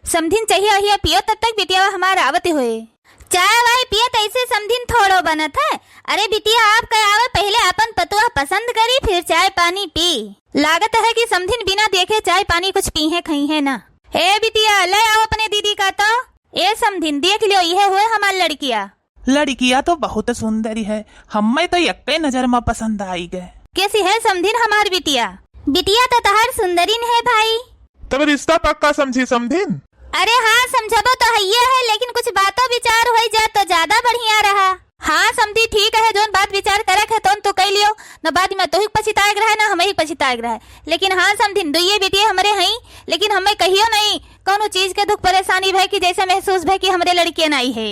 समधिन चाहिए वही पियो तब तक बिटिया हमारा आवते हुए चाय वाय पियत ऐसे समधिन थोड़ो बनत है। अरे बिटिया आप कह आवे पहले अपन पतुआ पसंद करी फिर चाय पानी पी। लागत है कि समधिन बिना देखे चाय पानी कुछ पी है खई है ना। ए बिटिया ले आओ अपने दीदी का तो। ए समधिन देख लियो यह हुए हमार लड़किया। लड़किया तो बहुत सुंदरी है, हमें तो एक नजर में पसंद आई गए। कैसी है समधिन हमार बिटिया? बिटिया तो तहार सुंदरीन है भाई। तब रिश्ता पक्का समझी समधिन? अरे हाँ समझबो तो है लेकिन कुछ बातों विचार हो जाए तो ज्यादा बढ़िया रहा। हाँ समझी ठीक है जोन बात विचार करक है तो कह लियो न बाद में तो ही पछताएग रहा है ना हमें ही पछताएग रहा है। लेकिन हाँ समझिन दुइये बेटिए हमारे हैं लेकिन हमें कहियो नहीं कोनो चीज के दुख परेशानी भय की जैसे महसूस भय की हमारे लड़कियां नहीं है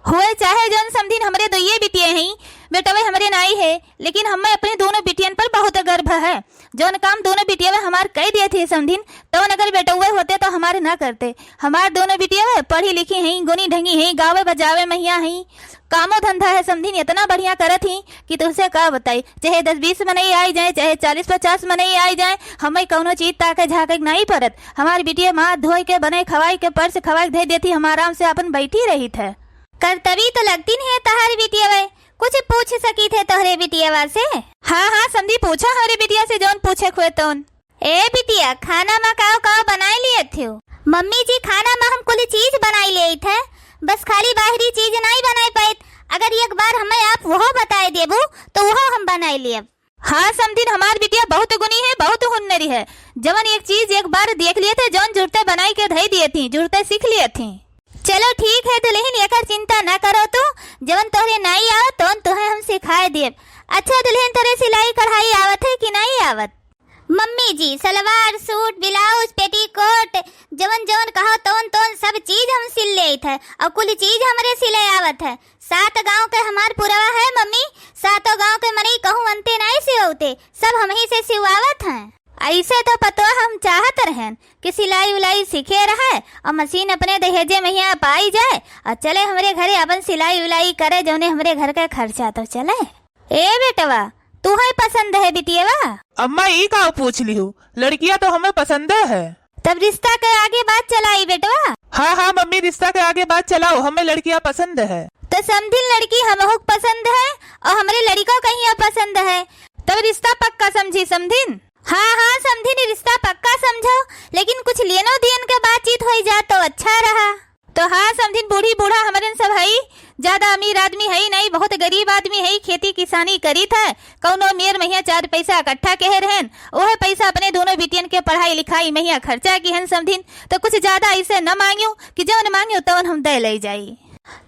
हुए चाहे जोन समझिन हमारे दुइये बेटिए हैं बेटवे हमारे नाई है लेकिन हमें अपने दोनों बेटियन पर बहुत गर्व है। जोन काम दोनों बेटिया हमार कह दिए थे समझिन तो अगर बेटुए होते तो हमारे ना करते। हमार दोनों बेटिया पढ़ी लिखी हैं गुनी ढंगी हैं गावे बजावे मैया हैं कामो धंधा है समझिन इतना बढ़िया करत ही कि तुमसे का बताई। चाहे 10-20 मनई आई जाए चाहे 40-50 मनई आई जाए हमें कौनो चीज ताके झाके नहीं पड़त। हमारी बिटिया माँ धोई के बने खवाई के पर्स खवाई दे देती हम आराम से अपन बैठी रही थे। कर तभी तो लगती नहीं है तहारी बिटिया वे कुछ पूछ सकी थे तोहरे बिटिया से? हाँ समझी पूछा हमारे बिटिया से जोन पूछे खुए तो। ए बिटिया खाना में काओ काओ बनाए लिए थे? मम्मी जी खाना में हम कुल चीज बनाई ले थे बस खाली बाहरी चीज नहीं बनाई पाए। अगर एक बार हमें आप वो बताए देबो तो वो हम बनाई लिए। हाँ समझिन हमार बिटिया बहुत गुनी है बहुत हुन्नरी है। जवन एक चीज एक बार देख लिए थे जौन जुड़ते बनाई के धई दिए थी जुड़ते सीख लिए थी। चलो ठीक है दुल्हन एकर चिंता न करो तो जवन तोहरे नहीं आवत तो तुम्हें हम सिखाए देब। अच्छा दुल्हन तोरे सिलाई कढ़ाई आवत है कि नहीं आवत? मम्मी जी सलवार सूट ब्लाउज पेटीकोट जवन जवन कहो तोन सब चीज हम सिल ले थे और कुल चीज हमारे सिले आवत है। 7 गांव के हमार पुरवा है मम्मी 7 गांव के मनई कहूँ अंते नहीं सिवते सब हम ही से सिवावत हैं। ऐसे तो पतो हम चाहत रहें कि सिलाई उलाई सीखे रहे और मशीन अपने दहेजे मैया पाई जाए और चले हमारे घरे अपन सिलाई उलाई करे जोने हमारे घर का खर्चा तो चले। ए बेटवा तू है पसंद है बिटिया? अम्मा ये का पूछ ली हूँ लड़कियाँ तो हमें पसंद है। तब रिश्ता के आगे बात चलाई बेटवा? हाँ मम्मी रिश्ता के आगे बात चलाओ हमें लड़कियाँ पसंद है। तो समझिन लड़की हम पसंद है और हमारे लड़कों कहीं पसंद है तब रिश्ता पक्का समझी समझिन? हाँ समझिन रिश्ता पक्का समझो लेकिन कुछ लेनो देन के बातचीत हो जा तो अच्छा रहा। तो हाँ समझिन बूढ़ी बूढ़ा हमारे सब है ज्यादा अमीर आदमी है नहीं बहुत गरीब आदमी है खेती किसानी करी था कौनो मेर मैया 4 पैसा इकट्ठा कह रहे वह पैसा अपने दोनों बेटियन के पढ़ाई लिखाई मैया खर्चा की है समझिन तो कुछ ज्यादा ऐसे न मांगियो कि जवन मांगियो तो हम दे ले जाई।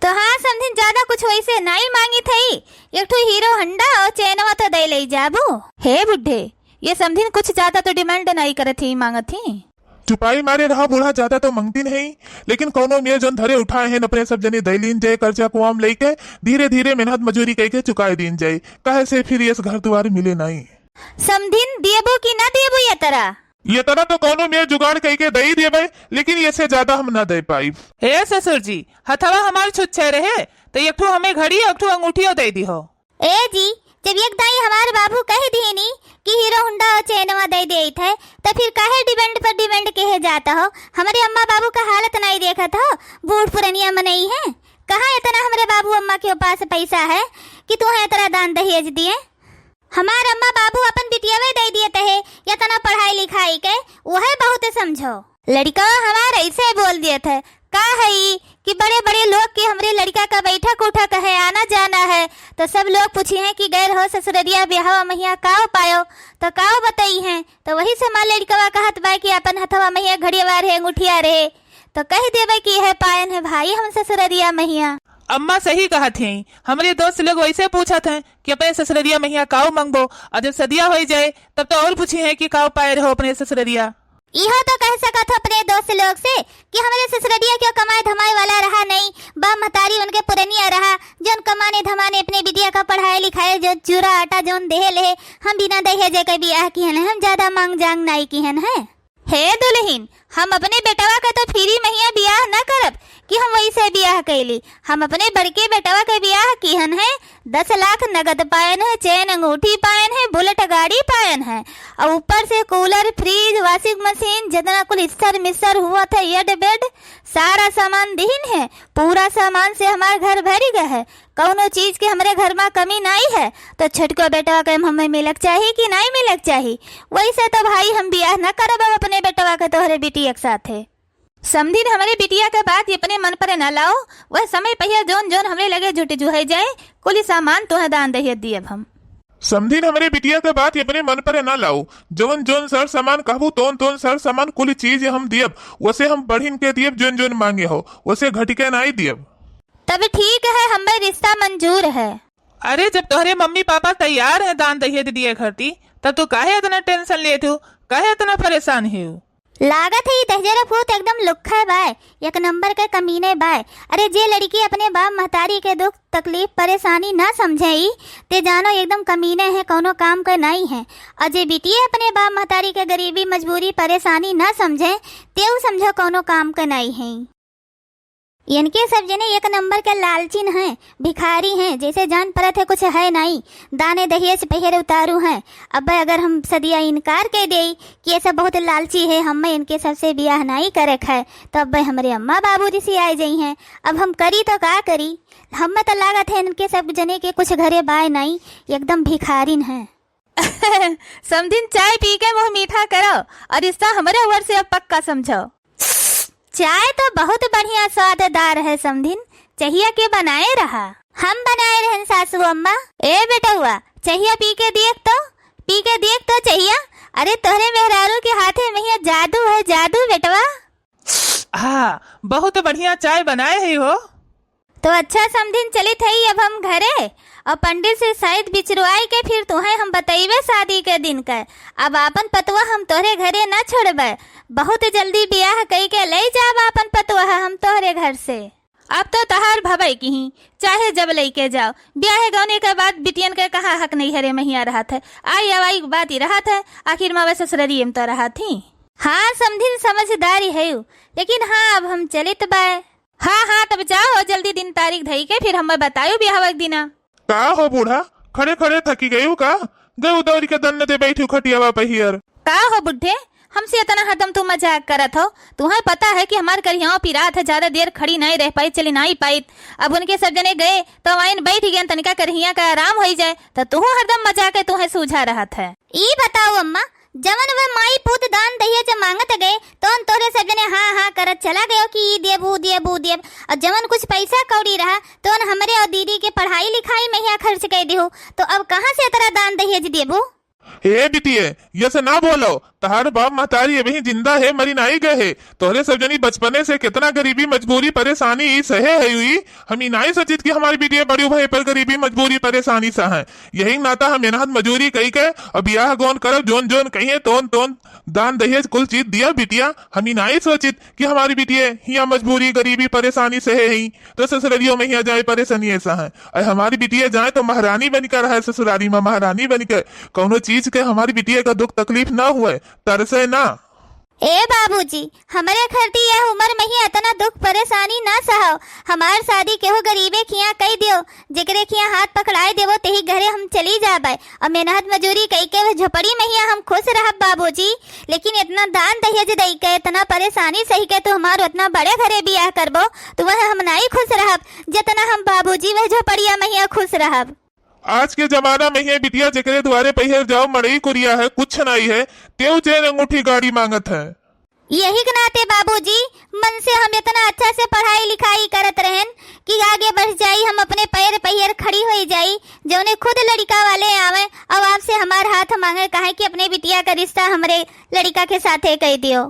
तो हाँ समझिन ज्यादा कुछ वैसे नहीं मांगी थी एक ठो हीरो हंडा और चैनवा तो दे ले जाबो। हे बुढ़े ये समझिन कुछ ज्यादा तो डिमांड नहीं करे थी मांगत थी। चुपाई मारे रहा बूढ़ा ज्यादा तो मंगती नहीं लेकिन कोनो मेर जोन धरे उठाए हैं अपने सब जने दैलीन जाए कर्जा कुआम लेके धीरे धीरे मेहनत मजूरी करके चुकाए दीन जाए कहे से फिर ये घर द्वार मिले नहीं। समझिन देबो कि ना देबो ये तरह तो कोनो मेर जुगाड़ करके दे ही देबे लेकिन ये से ज्यादा हम ना दे पाई। हे ससुर जी हथवा हमारे छुच्छे रहे तो एक ठो हमें घड़ी एक ठो अंगूठियों दे दी हो। ए जी जब एक दाई हमारे बाबू कह दिए नी कि हीरो हुंडा और चैनवा दे दे थे तो फिर काहे डिपेंड पर डिपेंड कहे जाता हो? हमारे अम्मा बाबू का हालत नहीं देखा था बूढ़ पुरनिया में नहीं है कहाँ इतना हमारे बाबू अम्मा के पास पैसा है कि तू है इतना दान दहेज दिए? हमारे अम्मा बाबू अपन बिटिया में दे दिए थे या तना पढ़ाई लिखाई के वह बहुत समझो। लड़का हमारे ऐसे बोल दिए थे का है कि बड़े बड़े लोग के हमरे लड़का का बैठक उठक है आना जाना है तो सब लोग पूछे हैं कि गैर हो ससुररिया ब्याहवा मैया काओ पायो तो काओ बताई हैं तो वही से माँ लड़कवा कहत बा कि अपन हथवा मैया घड़िया रहे अंगूठिया रहे तो कह देवे कि है पायन है भाई हम ससुररिया मैया। अम्मा सही कहा थी हमारे दोस्त लोग वैसे पूछा थे कि अपने ससुररिया मैया काओ मंगबो और जब सदिया हो जाए तब तो और पूछे हैं कि काओ पाए रहो अपने ससुररिया। इहो तो कह सकत हो अपने दोस्त लोग से कि हमारे ससुररिया क्यों कमाए धमाए वाला रहा नहीं बा महतारी उनके पुरनिया रहा जोन कमाने धमाने अपने बिटिया का पढ़ाई लिखाए जो चूरा आटा जोन दे ले हम बिना दहेजे के बियाह की हन हम ज्यादा मांग जांग नहीं की हन है। हे दुल्हन हम अपने बेटवा का तो फ्री मैया बियाह न करब कि हम वही से ब्याह कैली। हम अपने बड़के बेटवा के ब्याह किहन है, 10 लाख नगद पायन है, चेन अंगूठी पायन है, बुलेट गाड़ी पायन है, और ऊपर से कूलर, फ्रिज, वॉशिंग मशीन, जितना कुल इस्तर मिस्तर हुआ था, येड बेड, सारा सामान दीन है। पूरा सामान से हमार घर भरी गए है, कौनो चीज के हमारे घर में कमी नहीं है। तो छोटको बेटवा के हमें मिलक चाहिए कि नहीं मिलक चाहिए। वैसे तो भाई हम ब्याह न करब अपने बेटवा के तोहरे बिटिया के साथे। समझी न, हमारे बिटिया के बात अपने मन पर न लाओ। वह समय पहिया जोन जोन हमरे लगे जुट जुहे जाए, कुल सामान तोहे दान दहियत दियब हम। समझी न, हमारे बिटिया के बात अपने मन पर ना लाओ। जोन जोन सर सामान कहबू तोन तोन सर सामान कुल चीज हम दियब, वैसे हम बढ़िन के दियब, जोन जोन मांगे हो वैसे घटिके नहीं दियब। तब ठीक है, हमें रिश्ता मंजूर है। अरे जब तोहरे मम्मी पापा तैयार है दान दहेज दिए खरती, तब तू काहे इतना टेंशन लेत हो, काहे इतना परेशान है? लागत है दहजरा फूत एकदम लुक्खा बाय, एक नंबर के कमीने बाय। अरे जे लड़की अपने बाप महतारी के दुख तकलीफ परेशानी ना समझे ते जानो एकदम कमीने है, कोनो काम के नहीं है। और जे बिटिया अपने बाप महतारी के गरीबी मजबूरी परेशानी ना समझे ते समझो कोनो काम के नहीं है। इनके सब जने एक नंबर के लालचीन हैं, भिखारी हैं, जैसे जान परत है कुछ है नहीं, दाने दहेज पहरे उतारू हैं। अब अगर हम सदिया इनकार कर दे कि ये सब बहुत लालची है, हमें इनके सबसे ब्याह नहीं करे है, तो अब हमारे अम्मा बाबू ऋषि आए जाई हैं। अब हम करी तो का करी, हमें तो लागत है इनके सब जने के कुछ घरे बाय नहीं, एकदम भिखारिन है। समझिन चाय पी के मुँह मीठा करो और रिश्ता हमारे ओर से अब पक्का समझो। चाय तो बहुत बढ़िया स्वाददार है समधिन, चाहिए के बनाए रहा। हम बनाए रहन सासू अम्मा। ए बेटा हुआ चाहिए पी के देख तो चाहिए। अरे तोहरे मेहरारू के हाथे में ये जादू है, जादू बेटवा। हाँ, बहुत बढ़िया चाय बनाए है हो। तो अच्छा समधिन चले थे अब हम घरे, और पंडित से शायद बिचरुआई के फिर तुम्हें हम बताइबे शादी के दिन का। अब आपन पतवा हम तोहरे घरे न छोड़बे, बहुत जल्दी ब्याह कई के ले जाब आपन पतवा हम तोहरे घर से। अब तो तहार भवई की ही चाहे जब लेके जाओ, ब्याह गौने के बाद बिटियन के कहा हक नहीं हरे महिया रहा था। आई अवाई बात ही रहा था, आखिर में वैसे ससुरारी में तो रहा थी। हाँ समझिन समझदारी है, लेकिन हाँ अब हम चलित बाय। हाँ तब जाओ जल्दी दिन तारीख धई के फिर हमें बतायो ब्याह दिना। का हो बूढ़ा, खड़े खड़े थकी गयू का? गऊ दौरी के दन्न दे बैठी खटियावा पहियर। का हो बुढ़े, हमसे इतना हरदम तू मजाक करत हो? तुम्हें पता है कि हमार करियाओं पिरात है, ज्यादा देर खड़ी नहीं रह पाई, चली नहीं पाई। अब उनके सब जने गए तो वाइन बैठ गए, तनिका करिया का आराम हो जाए, तो तू हरदम मजाक है तुम्हें सूझा रहा था। ई बताओ अम्मा, जवन वह माई पूत दान दहिया च मांगत गए तो तोरे सब जने हाँ करत चला गयो कि ई देब ऊ देब ऊ देब। और जवन कुछ पैसा कौड़ी रहा तो हमरे और दीदी के पढ़ाई लिखाई में ही खर्च कर दियो, तो अब कहाँ से तेरा दान दहेज देबो? ए बिटिए, ये से ना बोलो, तहार बाप महतारी अभी जिंदा है, मरी नहीं गए है। तोहरे सब जनी बचपने से कितना गरीबी मजबूरी परेशानी ई सहे है हुई, हम नहीं सोचित कि हमारी बिटिया बड़ी भाई पर गरीबी मजबूरी परेशानी सा है। यही नाता हम मेहनत मजूरी कही के और ब्याह गौन करब, जोन जोन कहिए तोन तोन दान दहेज कुल चीज दिया बिटिया। हम नहीं सोचित कि हमारी बिटिया यहाँ मजबूरी गरीबी परेशानी सहे ही तो ससुरारियों में यहाँ जाए परेशानी ऐसा है। और हमारी बिटिया जाए तो महारानी बनकर रहे, ससुरारी में महारानी बनकर, कौनो चीज के हमारी बिटिया का दुख तकलीफ ना हुए, तरसे ना। ए बाबूजी, हमारे खरती यह उम्र में ही इतना दुख परेशानी ना सहो। हमार शादी केहो गरीबे खिया कही दियो, जेकरे खिया हाथ पकड़ाए देवो तेही घरे हम चली जाबे, और मेहनत मजूरी कई के झोपड़ी में ही हम खुश रहब बाबूजी। लेकिन इतना दान दहेज दई के इतना परेशानी सही के तो हमारो इतना बड़े घरे ब्याह करबो तो वह हम नहीं खुश रहब जितना हम बाबूजी वह झोपड़िया में ही खुश रहब। आज के जमाना में ये बिटिया जेकरे द्वारे पहिर जाओ मड़ई कुरिया है, कुछ नहीं है, तेव चेन अंगूठी गाड़ी मांगत है। यही के नाते बाबूजी मन से हम इतना अच्छा से पढ़ाई लिखाई करत रहन कि आगे बढ़ जाई, हम अपने पैर पहिर खड़ी हो जाई, जौने खुद लड़का वाले आवे और आपसे हमार हाथ मांगे काहे कि अपने बिटिया का रिश्ता हमरे लड़का के साथे कह दियो।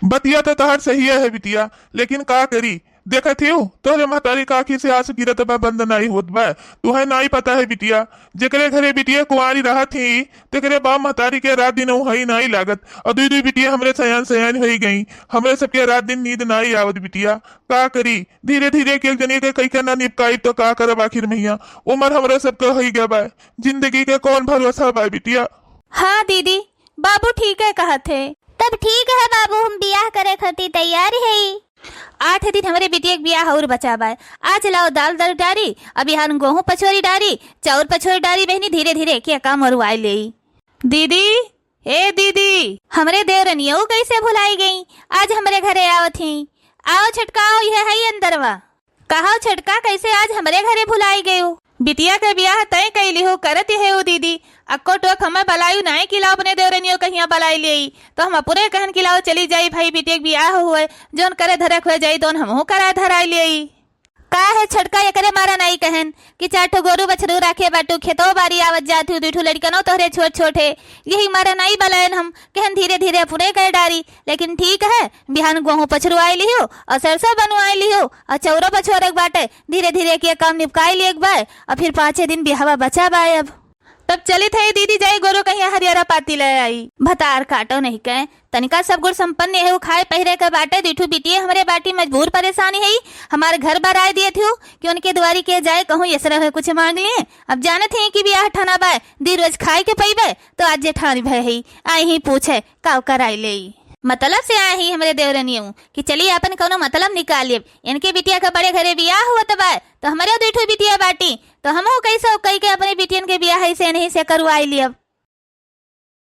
बतिया तो तहार सही है बिटिया, लेकिन का करी, देखा थी तोरे महतारी का आखी से आंस गिरत बा, बंद नहीं होत बा। तुहे नहीं पता है बिटिया, जेकरे घरे बिटिया कुंवारी रहा थी तेकरे बाप महतारी के रात दिन वही नहीं लागत, और दुई दुई बिटिया हमरे सयान हो गई, हमरे सबके रात दिन नींद नहीं आवत बिटिया। का करी, धीरे धीरे के जने के कई के ना निपकाई तो का करब, आखिर मैया उम्र हमरे सबके हो गया बा, जिंदगी के कौन भरोसा बा बिटिया। हाँ दीदी, बाबू ठीक है कहा थे। तब ठीक है बाबू, हम ब्याह करे खातिर तैयार है। 8 दिन हमारे बिटिया के बियाह और बचा बा। आज लाओ दाल दर डारी, अभी हम गेहूं पछोरी डारी, चाउर पछोरी डारी, बहनी धीरे धीरे क्या काम और आए ले। दीदी, ए दीदी, हमरे देवरनियो कैसे भुलाई गई, आज हमरे घरे आओ थी। आओ छटकाओ, यह है अंदरवा। कहो छटका, कैसे आज हमरे घरे भुलाई गई हो? बिटिया के ब्याह तय कैली हो, करत है हो दीदी। अक्को टोक हमें बलायू नहीं किलाओ अपने देवरनियों कहिया बलाई ले, तो हम पूरे कहन किलाओ चली जाई भाई बिटिया के ब्याह हुए, जोन करे धरक हो जाई तो हम करा धराई ले। का है छटका, ये करे मारा नहीं कहन कि 4 ठो गोरू बछरू राखे बाटू, खेतो बारी आवत जातू, 2 ठो लड़कनो तोहरे छोट छोटे, यही मारा नहीं बलायन हम कहन धीरे धीरे पूरे कर डारी। लेकिन ठीक है, बिहान गेहूं पछरू आई लियो और सरसों बनवाई लियो और चौरो पछोरक बाटे, धीरे धीरे किया काम निपकाई लिएक बाय और फिर 5 दिन बिहावा बचा बाय। अब तब चली थे दीदी जाई गोरो कहीं हरियारा पाती ले आई। भतार काटो नहीं कहे, तनिका सब गुड़ संपन्न है, खाए पहिरे के बाटे, 2 ठो बिटिया हमारे बाटी मजबूर परेशानी है। हमारे घर बराए दिए थे कि उनके द्वारी के जाए कहूँ ये सरह कुछ मांग लिए। अब जाने थे कि ब्याह ठाना बाय दी रोज खाए के पैबे, तो आज जेठानी भय है आई ही पूछे काव कराई ले। मतलब से आए ही हमारे देवरनियों कि चलिए अपन कोनो मतलब निकालिए, इनके बिटिया का बड़े घरे ब्याह हुआ तब तो हमारे 2 ठो बिटिया बाटी, तो हम कैसे कई के अपने बिटियन के ब्याह से नहीं से करवाई लिया।